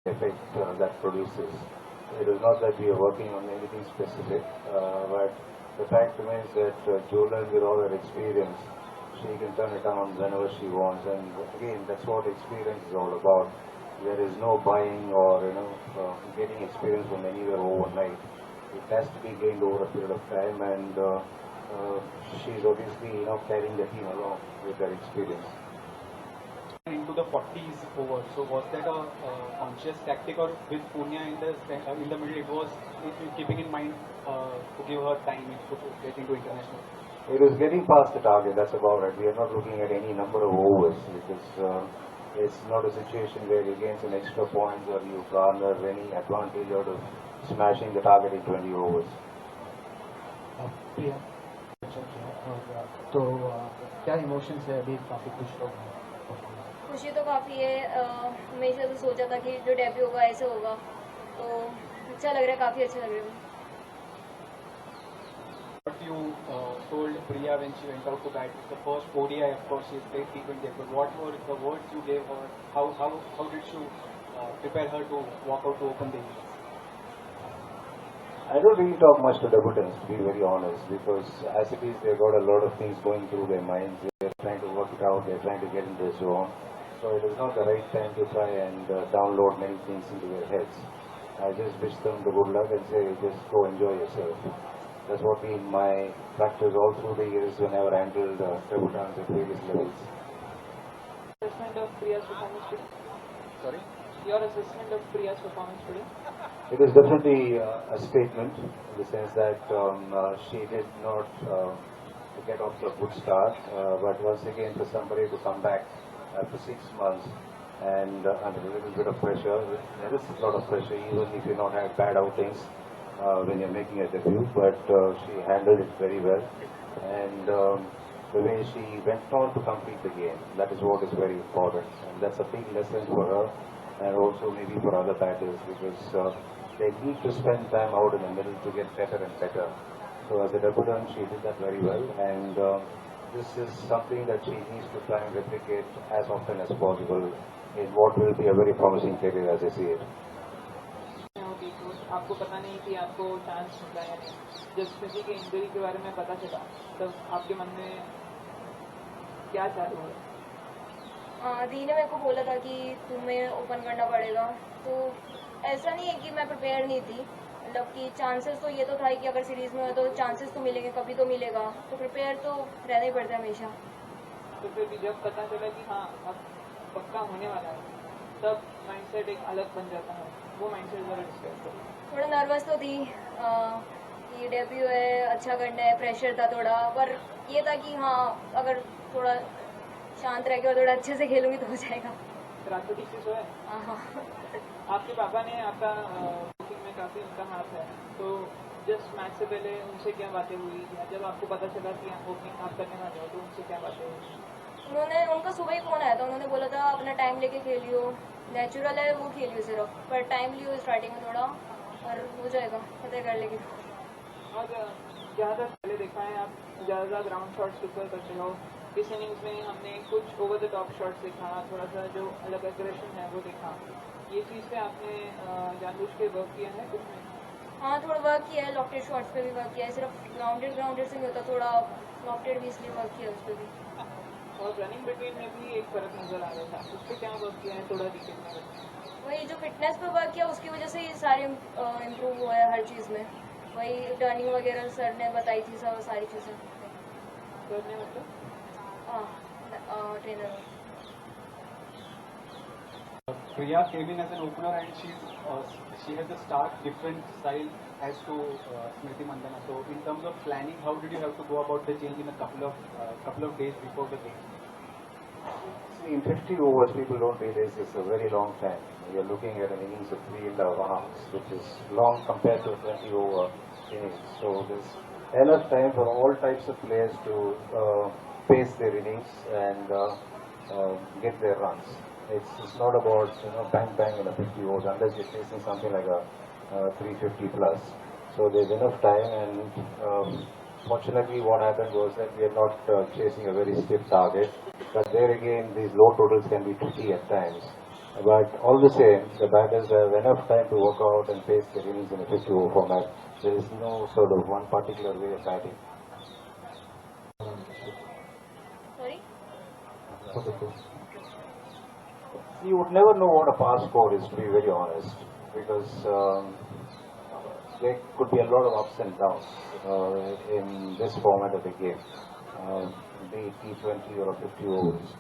effect that produces. It is not that we are working on anything specific, but the fact remains that Jolan, with all her experience, she can turn it on whenever she wants. And again, that's what experience is all about. There is no buying or getting experience from anywhere overnight. It has to be gained over a period of time, and she's obviously carrying the team along with her experience. Into the 40s over. So was that a conscious tactic, or with Punya in the middle, it was keeping in mind to give her time to get into international? It is getting past the target, that's about it. We are not looking at any number of overs because it's not a situation where you gain some extra points or you garner any advantage out of smashing the target in 20 overs. प्रिया तो क्या emotions है अभी? काफ़ी खुश हो गए? खुशी तो काफ़ी है। हमेशा तो सोचा था कि जो डेब्यू होगा ऐसे होगा, तो अच्छा लग रहा है, काफ़ी अच्छा लग रहा है। What you told Priya when she went out to bat, the first ODI, of course, she played T20, but what were the words you gave her? How did you prepare her to walk out to open the innings? I don't really talk much to debutants, to be very honest, because as it is, they've got a lot of things going through their minds. They're trying to work it out, they're trying to get into the zone. So it is not the right time to try and download many things into their heads. I just wish them the good luck and say, just go enjoy yourself. That's what been my practice all through the years whenever I handled debutants at various levels. Assessment of Priya's performance today? Sorry? Your assessment of Priya's performance today? It is definitely a statement in the sense that she did not get off to a good start, but once again for somebody to come back after 6 months and under a little bit of pressure, there is a lot of pressure even if you not have bad outings when you're making a debut, but she handled it very well, and the way she went on to complete the game, that is what is very important, and that's a big lesson for her and also maybe for other batters, because they need to spend time out in the middle to get better and better. So as a debutant, she did that very well, and this is something that she needs to try and replicate as often as possible in what will be a very promising career as I see it. आपको पता नहीं कि आपको chance मिला या नहीं, जब किसी के इंजरी के बारे में पता चला तब आपके मन में क्या चालू हुआ? दी ने मेरे को बोला था कि तुम्हें ओपन करना पड़ेगा, तो ऐसा नहीं है कि मैं प्रिपेयर नहीं थी, मतलब कि चांसेस तो ये तो था कि अगर सीरीज में हो तो चांसेस तो मिलेंगे, कभी तो मिलेगा, तो प्रिपेयर तो रहना ही पड़ता है हमेशा। तो फिर भी जब पता चला कि हाँ अब पक्का होने वाला है, तब माइंडसेट एक अलग बन जाता है, वो माइंडसेट जरा डिस्कस करो। थोड़ा नर्वस तो थी कि डेब्यू है, अच्छा करना है, प्रेशर था थोड़ा, पर ये था कि हाँ अगर थोड़ा शांत रह के और थोड़ा अच्छे से खेलूंगी तो हो जाएगा। रात को ठीक से सोए? हाँ। आपके पापा ने आपका बुकिंग में काफ़ी उनका हाथ है, तो जस्ट मैच से पहले उनसे क्या बातें हुई, या जब आपको पता चला कि ओपनिंग आप करने वाले हो तो उनसे क्या बातें हुई? उनका सुबह ही फ़ोन आया था, उन्होंने बोला था अपना टाइम लेके खेलियो, नेचुरल है वो खेलियो सिर्फ, पर टाइम लियो स्टार्टिंग में थोड़ा, और हो जाएगा, पता कर लेगी। और ज़्यादा पहले देखा है आप ज़्यादा ग्राउंड शॉट्स प्रिफर करते हो, इस इनिंग्स में हमने कुछ ओवर द टॉप शॉट्स देखा, थोड़ा सा जो अलग एग्रेशन है वो देखा, ये चीज़ पे आपने जानबूझ के वर्क किया है कुछ में? हाँ थोड़ा वर्क किया है, लॉफ्टेड शॉट्स पे भी वर्क किया है, सिर्फ ग्राउंडेड से नहीं होता, थोड़ा लॉफ्टेड भी इसलिए वर्क किया है उस पर भी। और रनिंग बिटवीन में भी एक फ़र्क नज़र आ रहा था, उस पर क्या वर्क किया है थोड़ा डिटेल में? वही जो फिटनेस पे वर्क किया उसकी वजह से ये सारे इम्प्रूव हुआ है हर चीज़ में, वही टर्निंग वगैरह सर ने बताई थी सब सारी चीज़ें। सर ने मतलब? हाँ trainer. Priya came in as an opener and she has a stark different style as to Smriti Mandhana. So in terms of planning, how did you have to go about the change in a couple of days before the game? See, in 50 overs, people don't realize it's a very long time. You're looking at an innings of 3.5 hours, which is long compared to a 20 over innings. So there's enough time for all types of players to pace their innings and get their runs. It's not about bang bang in a 50 overs unless you're chasing something like a 350 plus. So there's enough time, and fortunately what happened was that we are not chasing a very stiff target, but there again these low totals can be tricky at times. But all the same, the batters have enough time to work out and face their innings in a 50-over format. There is no sort of one particular way of batting. Sorry? You would never know what a pass score is, to be very honest, because there could be a lot of ups and downs in this format of the game, be it T20 or 50 overs.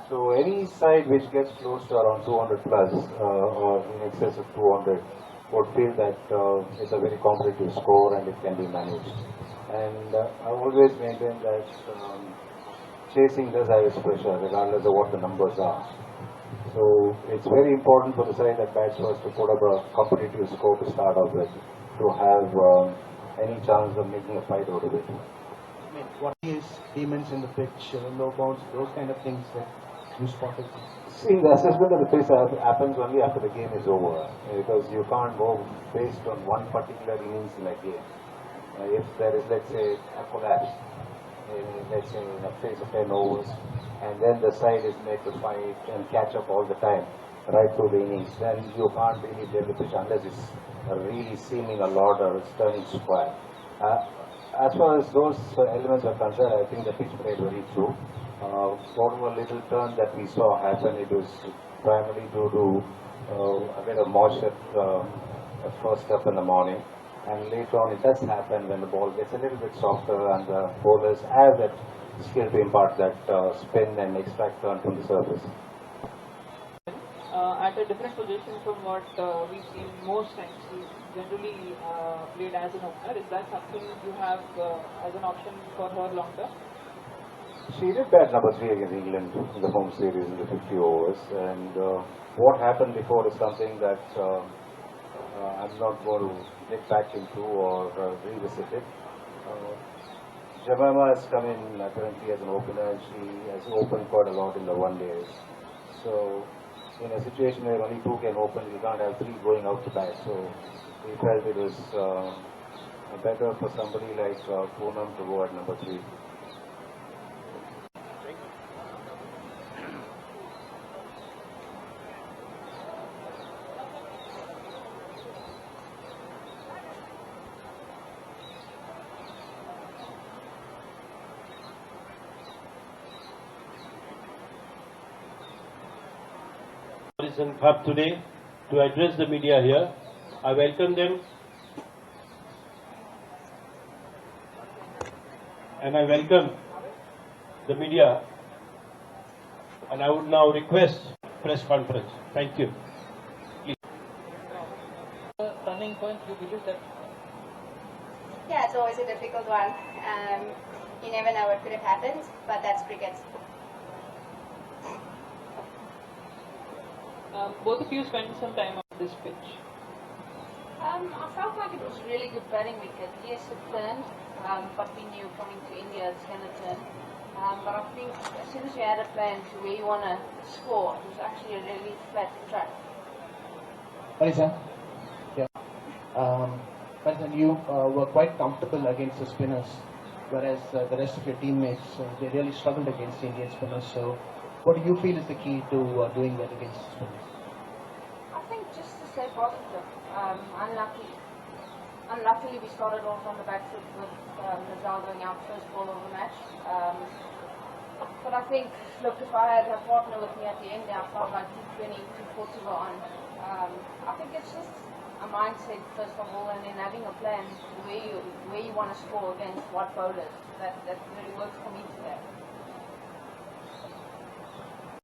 So any side which gets close to around 200 plus or in excess of 200 would feel that it's a very competitive score and it can be managed. And I always maintain that chasing does have its pressure regardless of what the numbers are. So it's very important for the side that bats first to put up a competitive score to start off with, to have any chance of making a fight out of it. I mean, what is demons in the pitch, low bounce, those kind of things that you spotted? See, the assessment of the pitch happens only after the game is over, because you can't go based on one particular innings in a game. If there is, let's say, a collapse, let's say in a phase of 10 overs, and then the side is made to fight and catch up all the time, right through the innings, then you can't really blame the pitch unless it's really seeming a lot or it's turning square. As far as those elements are concerned, I think the pitch played very true. Whatever little turn that we saw happen, it was primarily due to a bit of moisture at first up in the morning. And later on, it does happen when the ball gets a little bit softer and the bowlers have that skill to impart that spin and extract turn from the surface. At a different position from what we've seen most times, he's generally played as an opener. Is that something you have as an option for her long term? She did bat number 3 against England in the home series in the 50 overs, and what happened before is something that I'm not going to get back into or revisit it. Jemima has come in currently as an opener, and she has opened quite a lot in the one days. So, in a situation where only 2 can open, you can't have 3 going out to bat. So, we felt it was better for somebody like Poonam to go at number 3. Hub today to address the media here. I welcome them and I welcome the media, and I would now request press conference. Thank you. Please. Turning point, you believe that? Yeah, it's always a difficult one. You never know what could have happened, but that's cricket. Both of you spent some time on this pitch. I felt like it was really good batting wicket. Yes, it turned, but we knew coming to India it's going to turn. But I think as soon as you had a plan to where you want to score, it was actually a really flat track. Marisa? Yeah. Marisa, you were quite comfortable against the spinners, whereas the rest of your teammates, they really struggled against the Indian spinners. So, what do you feel is the key to doing that against the spinners? I think just to stay positive. Unluckily, we started off on the back foot with Nazal going out first ball of the match. But I think, look, if I had a partner with me at the end, I felt like 220, 240 were on. I think it's just a mindset first of all, and then having a plan where you want to score against what bowlers. That really works for me today.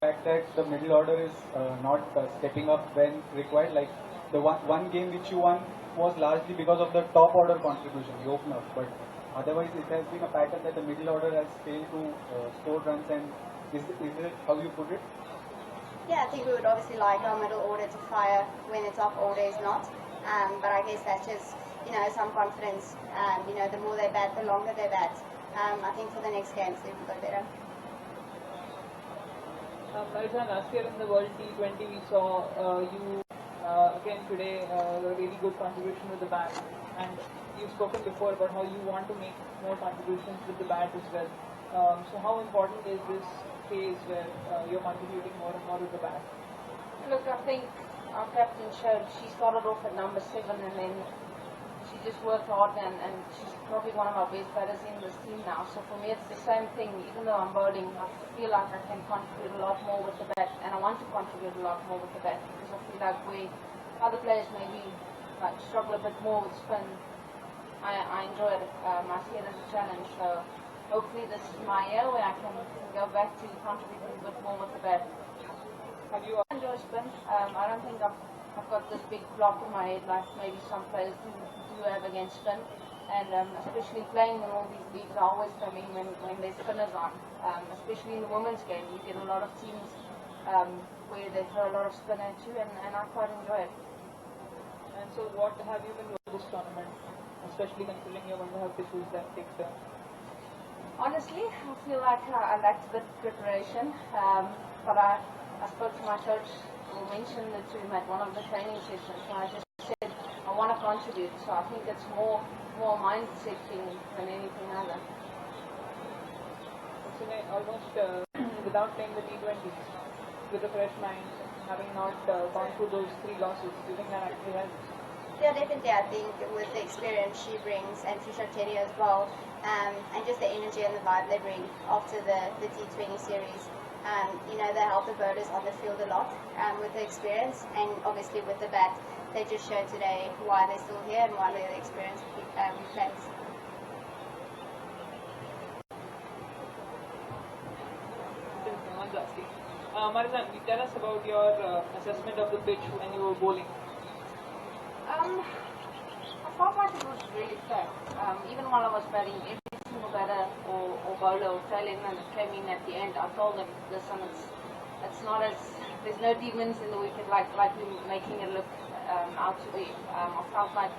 The fact that the middle order is not stepping up when required, like the one game which you won was largely because of the top order contribution, the opener, but otherwise it has been a pattern that the middle order has failed to score runs, and is it how you put it? Yeah, I think we would obviously like our middle order to fire when the top order is not. But I guess that's just, some confidence. The more they bat, the longer they bat. I think for the next games, they've got better. Marisa, last year in the World T20, we saw you again today a really good contribution with the bat, and you've spoken before about how you want to make more contributions with the bat as well. So how important is this phase where you're contributing more and more with the bat? look, I think our captain showed she started off at number 7 and then she just worked hard and she's probably one of our best batters in this team now. So for me it's the same thing. Even though I'm bowling, I feel like I can contribute a lot more with the bat and I want to contribute a lot more with the bat because I feel like we other players maybe like struggle a bit more with spin. I enjoy it. I see it as a challenge. So hopefully this is my year where I can go back to contributing a bit more with the bat. Have you I enjoy spin. I don't think I've got this big block in my head like maybe some players do have against spin. And especially playing in all these leagues, I always come in when there's spinners on. Especially in the women's game, you get a lot of teams where they throw a lot of spin at you, and I quite enjoy it. And so what have you been doing this tournament, especially considering you're going to have to choose that take turn? Honestly, I feel like I lacked a bit of preparation, but I spoke to my coach who mentioned it to him at one of the training sessions, and I just said I want to contribute. So I think it's more mindset thing than anything other. So almost without playing the T20s, with a fresh mind, having not gone through those 3 losses, do you think that actually helps? Yeah, definitely. I think with the experience she brings and Trisha Teddy as well, and just the energy and the vibe they bring after the T20 series, they help the bowlers on the field a lot with the experience and obviously with the bat. They just showed today why they're still here and why they're the experienced players. Marizan, tell us about your assessment of the pitch when you were bowling. I felt like it was really fair. Even while I was batting, every single batter or bowler or tail end that came in at the end, I told them, listen, it's not as, there's no demons in the wicket like you're making it look out to be. I felt like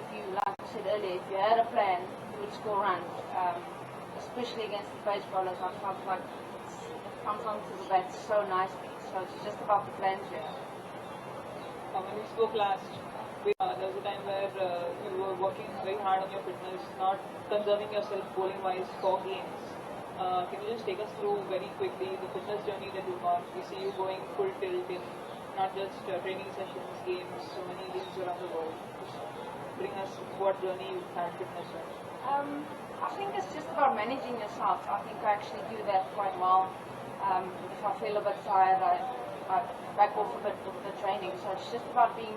if you, like I said earlier, if you had a plan, you would score runs, especially against the pace bowlers. I felt like it comes onto the bat so nicely. So it's just about the plans here. When we spoke last, there was a time where you were working very hard on your fitness, not conserving yourself bowling-wise for games. Can you just take us through very quickly the fitness journey that you've gone? We see you going full tilt in not just training sessions, games, so many leagues around the world. Just bring us what journey you've had fitness-wise. I think it's just about managing yourself. I think I actually do that quite well. If I feel a bit tired, I back off a bit with the training. So it's just about being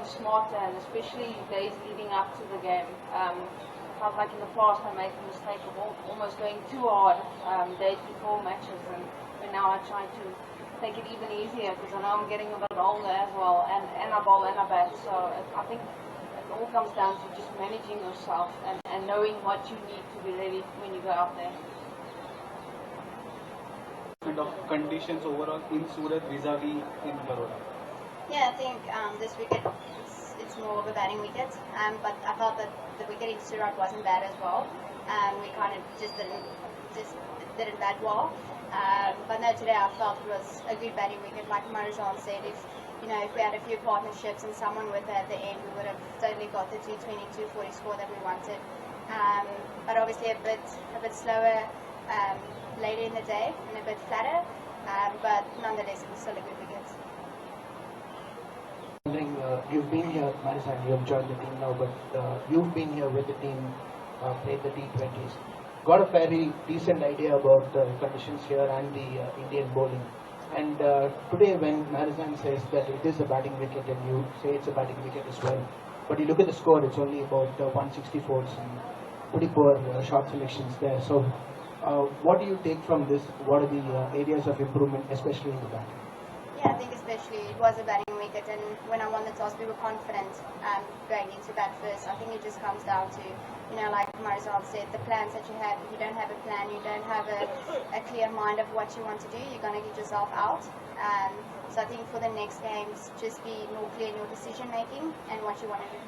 smarter, and especially days leading up to the game. I felt like in the past I made the mistake of almost going too hard days before matches, and now I try to take it even easier because I know I'm getting a bit older as well, and I bowl and I bat. So I think it all comes down to just managing yourself and knowing what you need to be ready when you go out there. Of conditions overall in Surat vis-a-vis in Baroda? Yeah, I think this wicket it's more of a batting wicket, but I felt that the wicket in Surat wasn't bad as well. We kind of just didn't bat well. But no, today I felt it was a good batting wicket. Like Marizan said, if we had a few partnerships and someone with at the end, we would have totally got the 220, 240 score that we wanted. But obviously a bit slower later in the day and a bit flatter, but nonetheless it was still a good wicket. Wondering, you've been here, Marizan, you have joined the team now, but you've been here with the team, played the T20s. Got a fairly decent idea about the conditions here and the Indian bowling. And today when Marizan says that it is a batting wicket and you say it's a batting wicket as well, but you look at the score, it's only about 164 and pretty poor shot selections there. So what do you take from this? What are the areas of improvement, especially in the batting? Yeah, I think especially it was a batting wicket, and when I won the toss, we were confident going into bat first. I think it just comes down to, like Marizan said, the plans that you have. If you don't have a plan, you don't have a clear mind of what you want to do, you're going to get yourself out. So I think for the next games, just be more clear in your decision making and what you want to do.